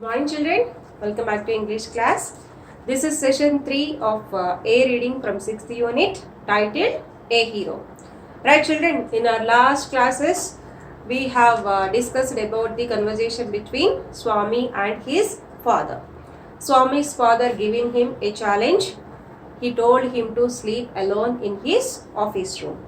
Morning children, welcome back to English class. This is session 3 of A reading from 6th unit titled A Hero. Right children, in our last classes we have discussed about the conversation between Swami and his father. Swami's father giving him a challenge. He told him to sleep alone in his office room.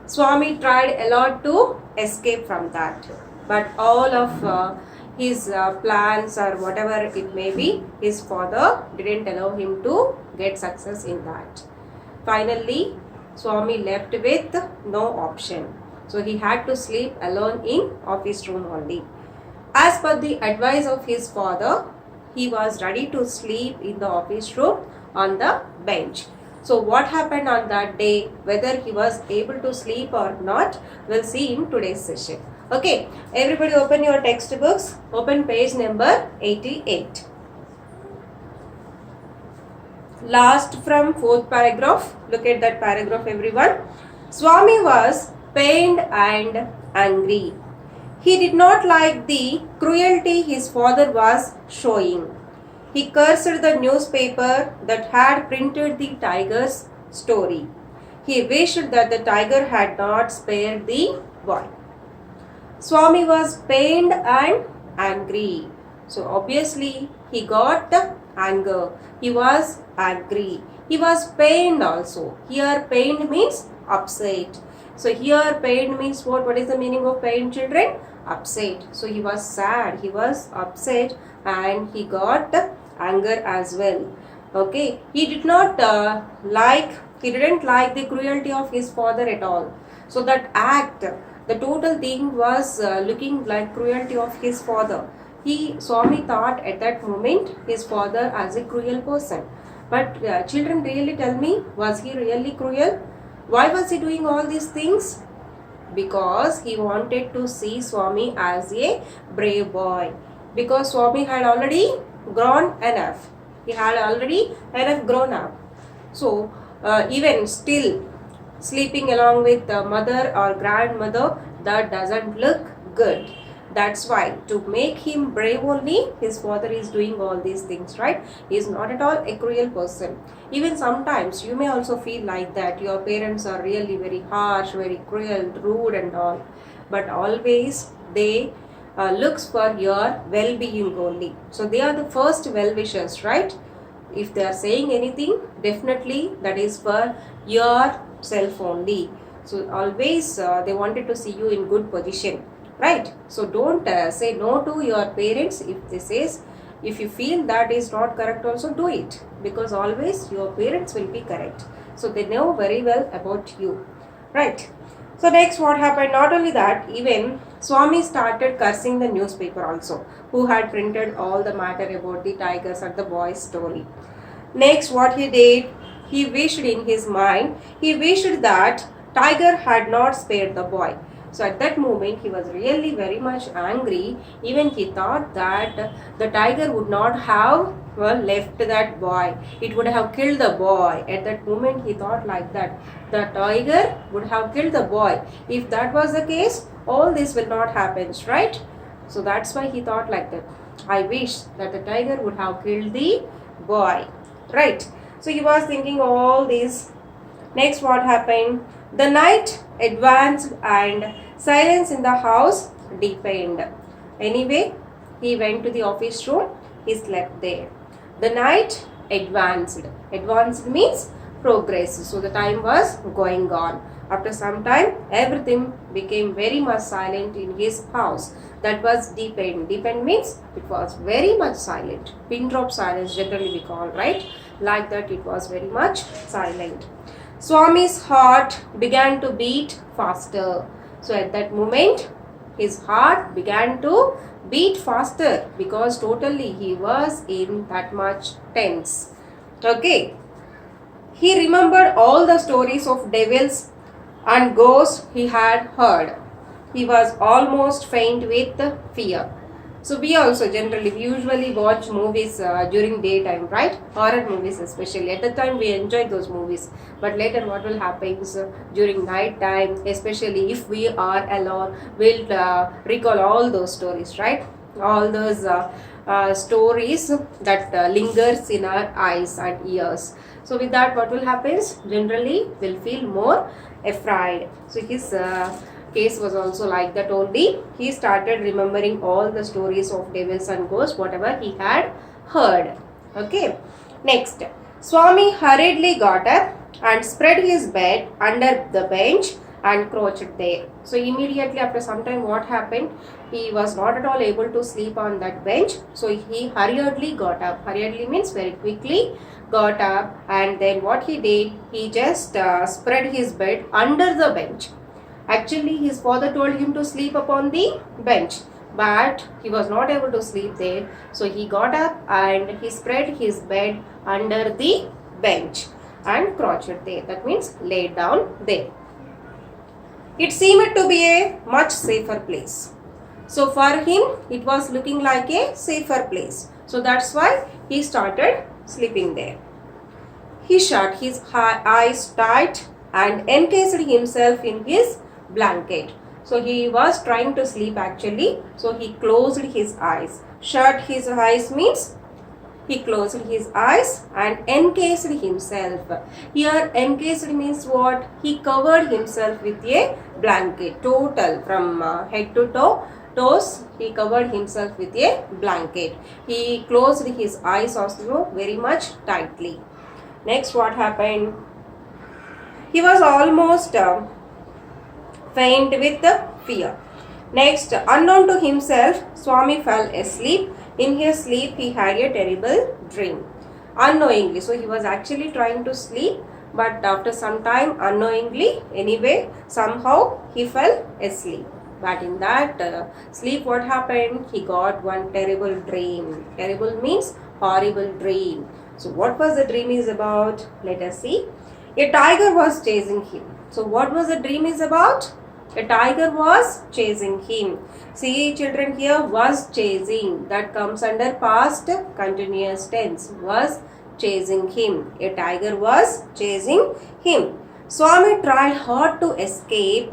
Swami tried a lot to escape from that, but all of his plans or whatever it may be, his father didn't allow him to get success in that. Finally, Swami left with no option. So he had to sleep alone in office room only. As per the advice of his father, he was ready to sleep in the office room on the bench. So what happened on that day, whether he was able to sleep or not, we'll see in today's session. Okay, everybody open your textbooks, open page number 88. Last from 4th paragraph, look at that paragraph everyone. Swami was pained and angry. He did not like the cruelty his father was showing. He cursed the newspaper that had printed the tiger's story. He wished that the tiger had not spared the boy. Swami was pained and angry. So obviously he got anger. He was angry. He was pained also. Here pained means upset. So here pained means what? What is the meaning of pain, children? Upset. So he was sad. He was upset and he got anger as well. Okay, he didn't like the cruelty of his father at all. So that act, the total thing was looking like cruelty of his father. Swami thought at that moment his father as a cruel person. But children, really tell me, was he really cruel? Why was he doing all these things? Because he wanted to see Swami as a brave boy. Because Swami had already grown enough. He had already enough grown up. So even still sleeping along with the mother or grandmother, that doesn't look good. That's why to make him brave only, his father is doing all these things, right? He is not at all a cruel person. Even sometimes you may also feel like that your parents are really very harsh, very cruel, rude and all. But always they looks for your well-being only. So they are the first well-wishers, right? If they are saying anything, definitely that is for yourself only. So always they wanted to see you in good position, right? So don't say no to your parents if they says. If you feel that is not correct, also do it, because always your parents will be correct. So they know very well about you, right? So next what happened, not only that, even Swami started cursing the newspaper also, who had printed all the matter about the tigers and the boy's story. Next what he did, he wished in his mind, he wished that tiger had not spared the boy. So at that moment he was really very much angry. Even he thought that the tiger would not have left that boy. It would have killed the boy. At that moment he thought like that. The tiger would have killed the boy. If that was the case, all this will not happen, right? So that's why he thought like that. I wish that the tiger would have killed the boy, right? So he was thinking all this. Next what happened? The night advanced and silence in the house deepened. Anyway, he went to the office room. He slept there. The night advanced. Advanced means progress. So the time was going on. After some time, everything became very much silent in his house. That was deepened. Deepened means it was very much silent. Pin drop silence generally we call, right? Like that it was very much silent. Swami's heart began to beat faster. So at that moment, his heart began to beat faster because totally he was in that much tense. Okay. He remembered all the stories of devils and ghosts he had heard. He was almost faint with fear. So we also generally, we usually watch movies during daytime, right? Horror movies especially. At the time we enjoy those movies. But later what will happen is during night time, especially if we are alone, we'll recall all those stories, right? All those stories that lingers in our eyes and ears. So with that, what will happen? Generally, we'll feel more afraid. So his case was also like that only. He started remembering all the stories of devils and ghosts, whatever he had heard. Okay. Next, Swami hurriedly got up and spread his bed under the bench and crouched there. So immediately after some time, what happened? He was not at all able to sleep on that bench. So he hurriedly got up. Hurriedly means very quickly got up, and then what he did, he just spread his bed under the bench. Actually, his father told him to sleep upon the bench, but he was not able to sleep there. So he got up and he spread his bed under the bench and crouched there. That means laid down there. It seemed to be a much safer place. So for him, it was looking like a safer place. So that's why he started sleeping there. He shut his eyes tight and encased himself in his blanket. So he was trying to sleep actually. So he closed his eyes. Shut his eyes means he closed his eyes and encased himself. Here encased means what? He covered himself with a blanket. Total from head to toes, he covered himself with a blanket. He closed his eyes also very much tightly. Next, what happened? He was almost faint with fear. Next, unknown to himself, Swami fell asleep. In his sleep, he had a terrible dream. Unknowingly, so he was actually trying to sleep, but after some time, unknowingly, anyway, somehow he fell asleep. But in that sleep, what happened? He got one terrible dream. Terrible means horrible dream. So what was the dream is about? Let us see. A tiger was chasing him. So what was the dream is about? A tiger was chasing him. See children, here was chasing. That comes under past continuous tense. Was chasing him. A tiger was chasing him. Swami tried hard to escape,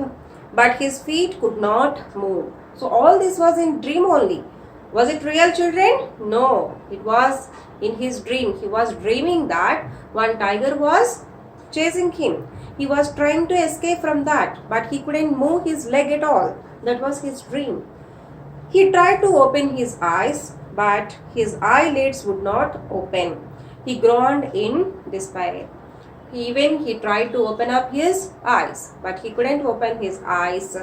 but his feet could not move. So all this was in dream only. Was it real, children? No. It was in his dream. He was dreaming that one tiger was chasing him. He was trying to escape from that, but he couldn't move his leg at all. That was his dream. He tried to open his eyes, but his eyelids would not open. He groaned in despair. Even he tried to open up his eyes, but he couldn't open his eyelids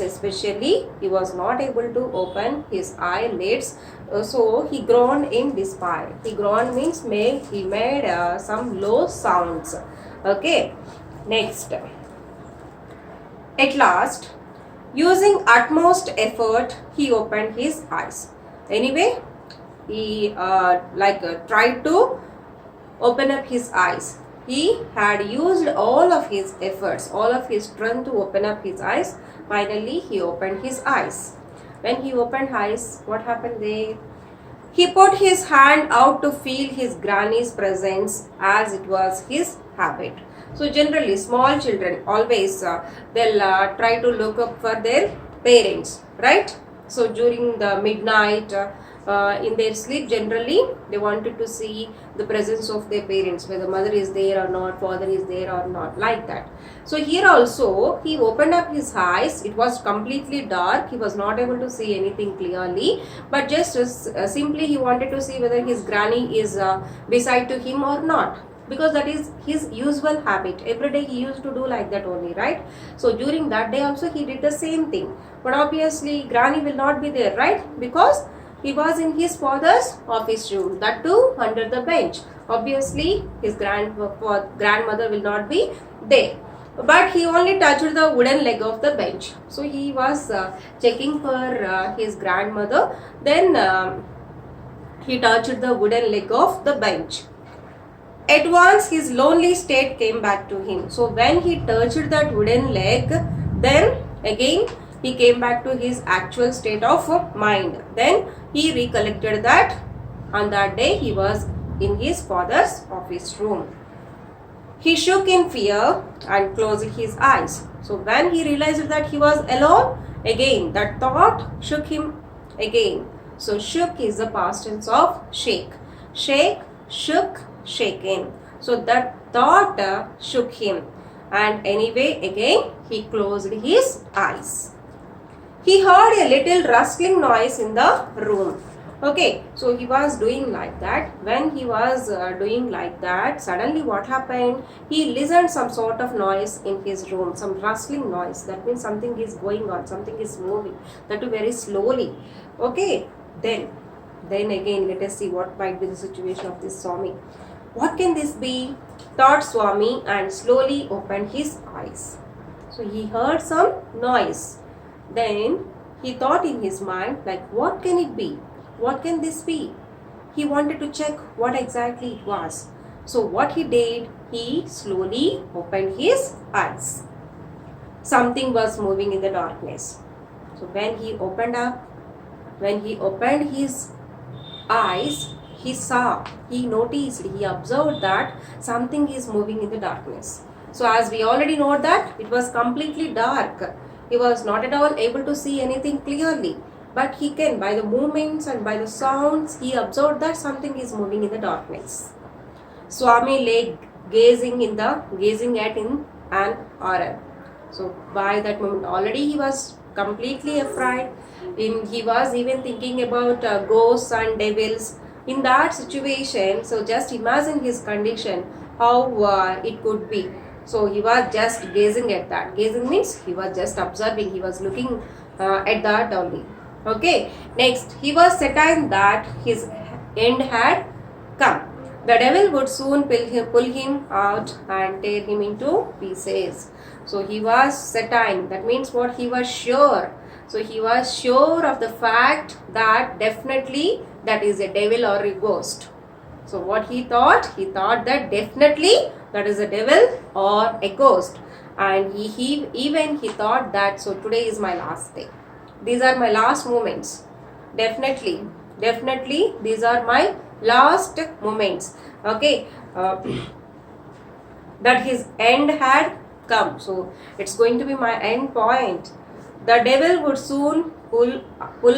especially. He was not able to open his eyelids. So he groaned in despair. He groaned means he made some low sounds. Okay, next. At last, using utmost effort, he opened his eyes. Anyway, he tried to open up his eyes. He had used all of his efforts, all of his strength to open up his eyes. Finally, he opened his eyes. When he opened eyes, what happened there? He put his hand out to feel his granny's presence as it was his habit. So generally, small children always they'll try to look up for their parents, right? So during the midnight, in their sleep, generally they wanted to see the presence of their parents, whether mother is there or not, father is there or not, like that. So here also he opened up his eyes. It was completely dark. He was not able to see anything clearly, but just simply he wanted to see whether his granny is beside to him or not, because that is his usual habit. Every day he used to do like that only, right? So during that day also he did the same thing, but obviously granny will not be there, right? Because he was in his father's office room, that too under the bench. Obviously his grandmother will not be there, but he only touched the wooden leg of the bench. So he was checking for his grandmother. Then he touched the wooden leg of the bench. At once his lonely state came back to him. So when he touched that wooden leg, then again he came back to his actual state of mind. Then he recollected that on that day he was in his father's office room. He shook in fear and closed his eyes. So when he realized that he was alone, again that thought shook him again. So shook is the past tense of shake. Shake, shook, shaken. So that thought shook him. And anyway, again, he closed his eyes. He heard a little rustling noise in the room. Okay, so he was doing like that. When he was doing like that, suddenly what happened? He listened some sort of noise in his room, some rustling noise. That means something is going on, something is moving. That too very slowly. Okay, then again, let us see what might be the situation of this Swami. What can this be? Thought Swami, and slowly opened his eyes. So he heard some noise. Then he thought in his mind, like, what can it be? What can this be? He wanted to check what exactly it was. So what he did, he slowly opened his eyes. Something was moving in the darkness. So when he opened his eyes, he saw, he noticed, he observed that something is moving in the darkness. So as we already know that it was completely dark. He was not at all able to see anything clearly. But he can, by the movements and by the sounds, he observed that something is moving in the darkness. Swami lay gazing at in an horror. So by that moment already he was completely afraid. He was even thinking about ghosts and devils. In that situation, so just imagine his condition, how it could be. So he was just gazing at that. Gazing means he was just observing. He was looking at that only. Okay. Next, he was certain that his end had come. The devil would soon pull him out and tear him into pieces. So he was certain. That means what? He was sure. So he was sure of the fact that definitely that is a devil or a ghost. So what he thought? He thought that definitely that is a devil or a ghost. And he thought that, so today is my last day. These are my last moments. Definitely these are my last moments. Okay. That his end had come. So it's going to be my end point. The devil would soon pull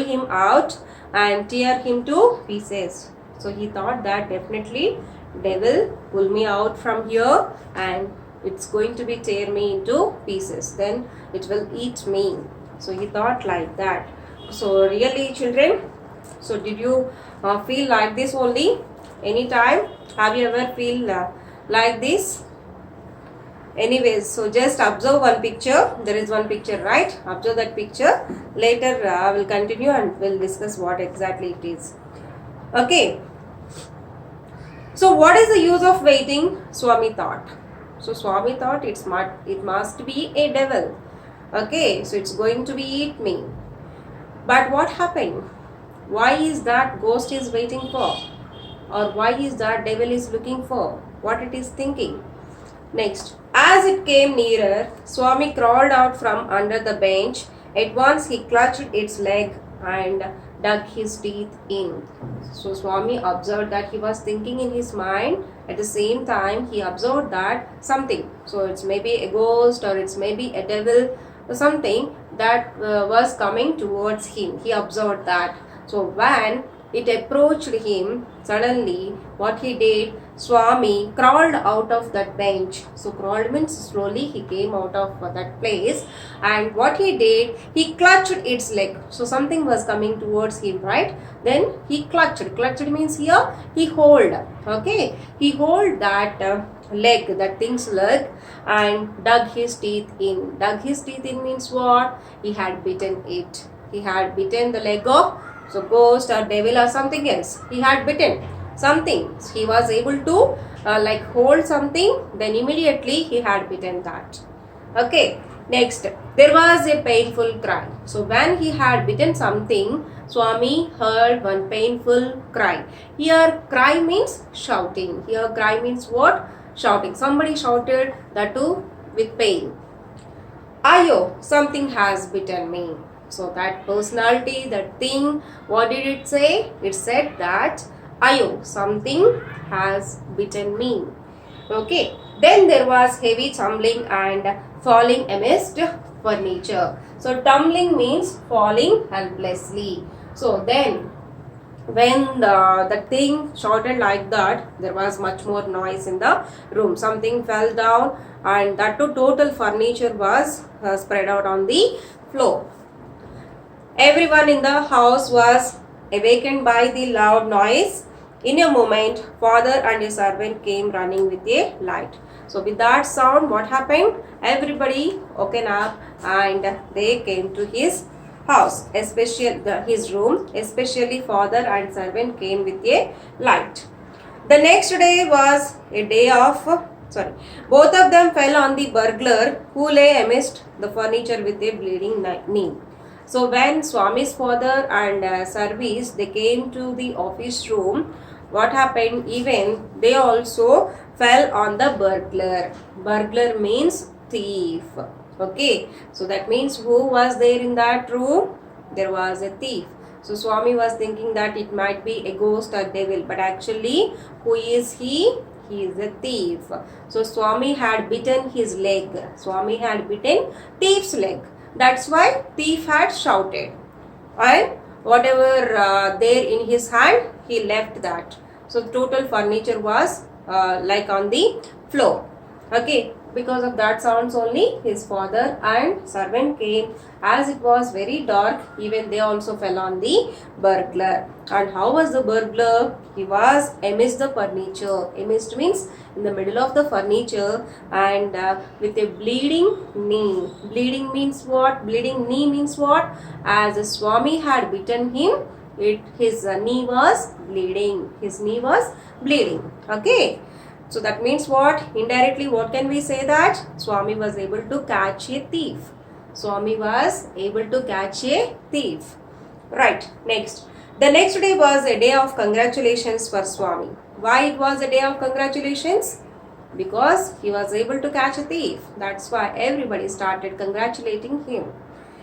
him out and tear him to pieces. So he thought that definitely devil pull me out from here and it's going to be tear me into pieces. Then it will eat me. So he thought like that. So really children, so did you feel like this only? Anytime? Have you ever feel like this? Anyways, so just observe one picture. There is one picture, right? Observe that picture. Later I will continue and we'll discuss what exactly it is. Okay. So what is the use of waiting? Swami thought. So Swami thought it must be a devil. Okay, so it's going to be eat me. But what happened? Why is that ghost is waiting for? Or why is that devil is looking for? What it is thinking? Next, as it came nearer, Swami crawled out from under the bench. At once he clutched its leg and dug his teeth in. So Swami observed that he was thinking in his mind. At the same time, he observed that something. So it's maybe a ghost or it's maybe a devil or something that was coming towards him. He observed that. So when it approached him, suddenly what he did, Swami crawled out of that bench. So crawled means slowly he came out of that place, and what he did, he clutched its leg. So something was coming towards him, right? Then he clutched. Clutched means here he hold. Okay, he hold that leg, that thing's leg, and dug his teeth in. Dug his teeth in means what? He had bitten it. He had bitten the leg of ghost or devil or something else. He had bitten something. He was able to like hold something. Then immediately he had bitten that. Okay. Next, there was a painful cry. So when he had bitten something, Swami heard one painful cry. Here cry means shouting. Here cry means what? Shouting. Somebody shouted, that too with pain. Ayo, something has bitten me. So that personality, that thing, what did it say? It said that, ayo, something has bitten me. Okay. Then there was heavy tumbling and falling amidst furniture. So tumbling means falling helplessly. So then When the thing shouted like that, there was much more noise in the room. Something fell down, and that too total furniture was spread out on the floor. Everyone in the house was awakened by the loud noise. In a moment, father and a servant came running with a light. So with that sound, what happened? Everybody woken up and they came to his house, especially his room. Especially father and servant came with a light. The next day was a day of both of them fell on the burglar who lay amidst the furniture with a bleeding knee. So when Swami's father and Sarvis they came to the office room, what happened? Even they also fell on the burglar. Burglar means thief. Okay, so that means who was there in that room? There was a thief. So Swami was thinking that it might be a ghost or devil, but actually, who is he? He is a thief. So Swami had bitten his leg. Swami had bitten thief's leg. That's why thief had shouted. And whatever there in his hand, he left that. So total furniture was like on the floor. Okay, because of that sounds only his father and servant came. As it was very dark, even they also fell on the burglar. And how was the burglar? He was amidst the furniture. Amidst means in the middle of the furniture and with a bleeding knee. Bleeding means what? Bleeding knee means what? As the Swami had bitten him, his knee was bleeding. His knee was bleeding. Okay. So that means what? Indirectly, what can we say that? Swami was able to catch a thief. Swami was able to catch a thief. Right, next. The next day was a day of congratulations for Swami. Why it was a day of congratulations? Because he was able to catch a thief. That's why everybody started congratulating him.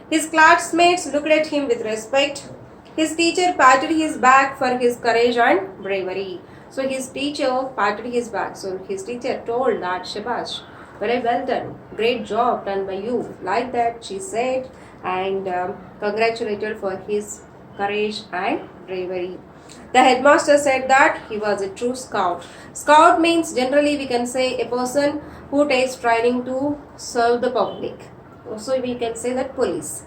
His classmates looked at him with respect. His teacher patted his back for his courage and bravery. So his teacher patted his back. So his teacher told that, Shabash, very well done. Great job done by you. Like that she said and congratulated for his courage and bravery. The headmaster said that he was a true scout. Scout means generally we can say a person who takes training to serve the public. So we can say that police.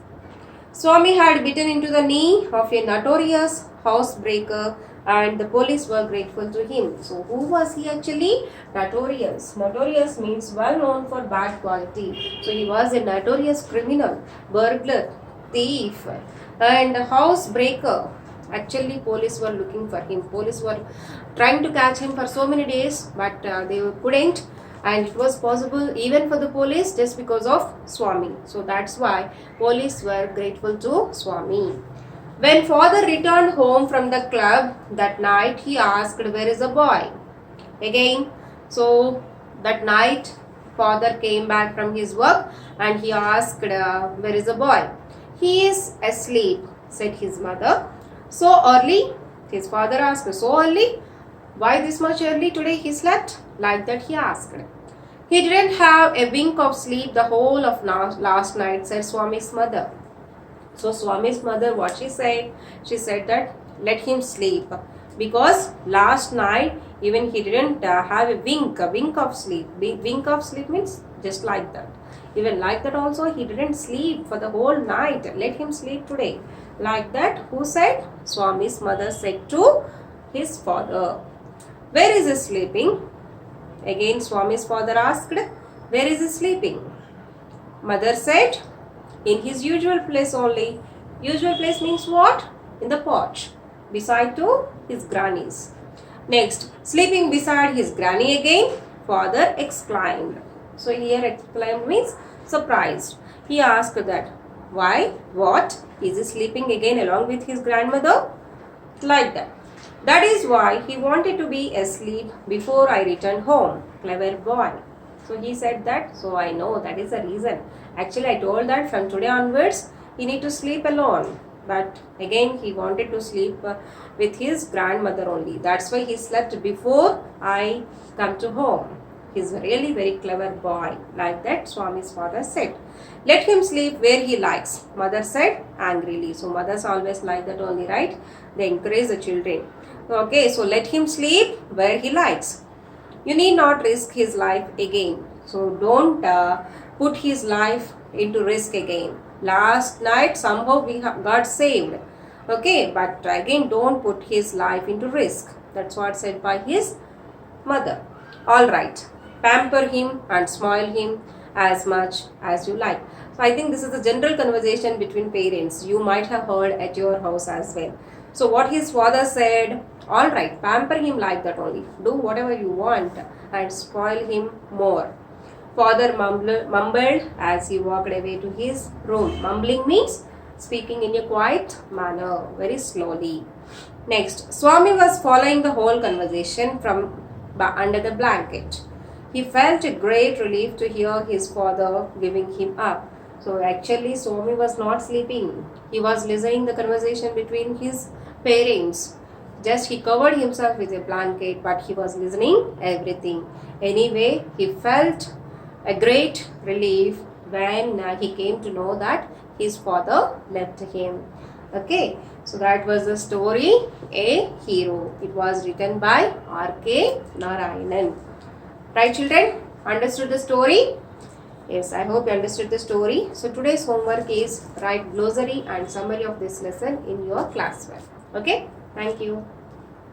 Swami had bitten into the knee of a notorious housebreaker and the police were grateful to him. So who was he actually? Notorious. Notorious means well known for bad quality. So he was a notorious criminal, burglar, thief and housebreaker. Actually police were looking for him. Police were trying to catch him for so many days but they couldn't. And it was possible even for the police just because of Swami. So that's why police were grateful to Swami. When father returned home from the club that night, he asked, where is the boy? Again, so that night father came back from his work and he asked, where is the boy? He is asleep, said his mother. So early? His father asked, so early? Why this much early today he slept? Like that he asked. He didn't have a wink of sleep the whole of last night, said Swami's mother. So Swami's mother, what she said? She said that let him sleep. Because last night even he didn't have a wink of sleep. Wink of sleep means just like that. Even like that also he didn't sleep for the whole night. Let him sleep today. Like that, who said? Swami's mother said to his father. Where is he sleeping? Again Swami's father asked, where is he sleeping? Mother said, in his usual place only. Usual place means what? In the porch, beside to his granny's. Next, sleeping beside his granny again, father exclaimed. So here exclaimed means surprised. He asked that, why? What? Is he sleeping again along with his grandmother? Like that. That is why he wanted to be asleep before I returned home. Clever boy. So he said that, so I know that is the reason. Actually, I told that from today onwards, he need to sleep alone. But again, he wanted to sleep with his grandmother only. That's why he slept before I come to home. He's a really very clever boy. Like that, Swami's father said. Let him sleep where he likes, mother said angrily. So mothers always like that only, right? They encourage the children. Okay, so let him sleep where he likes. You need not risk his life again. So don't put his life into risk again. Last night somehow we got saved. Okay, but again don't put his life into risk. That's what said by his mother. All right, pamper him and spoil him as much as you like. So I think this is a general conversation between parents. You might have heard at your house as well. So what his father said, all right, pamper him like that only. Do whatever you want and spoil him more. Father mumbled as he walked away to his room. Mumbling means speaking in a quiet manner, very slowly. Next, Swami was following the whole conversation from under the blanket. He felt a great relief to hear his father giving him up. So actually Swami was not sleeping. He was listening the conversation between his parents. Just he covered himself with a blanket, but he was listening everything. Anyway, he felt a great relief when he came to know that his father left him. Okay, so that was the story A Hero. It was written by R.K. Narayanan. Right, children? Understood the story? Yes, I hope you understood the story. So today's homework is write glossary and summary of this lesson in your classwork. Okay, thank you.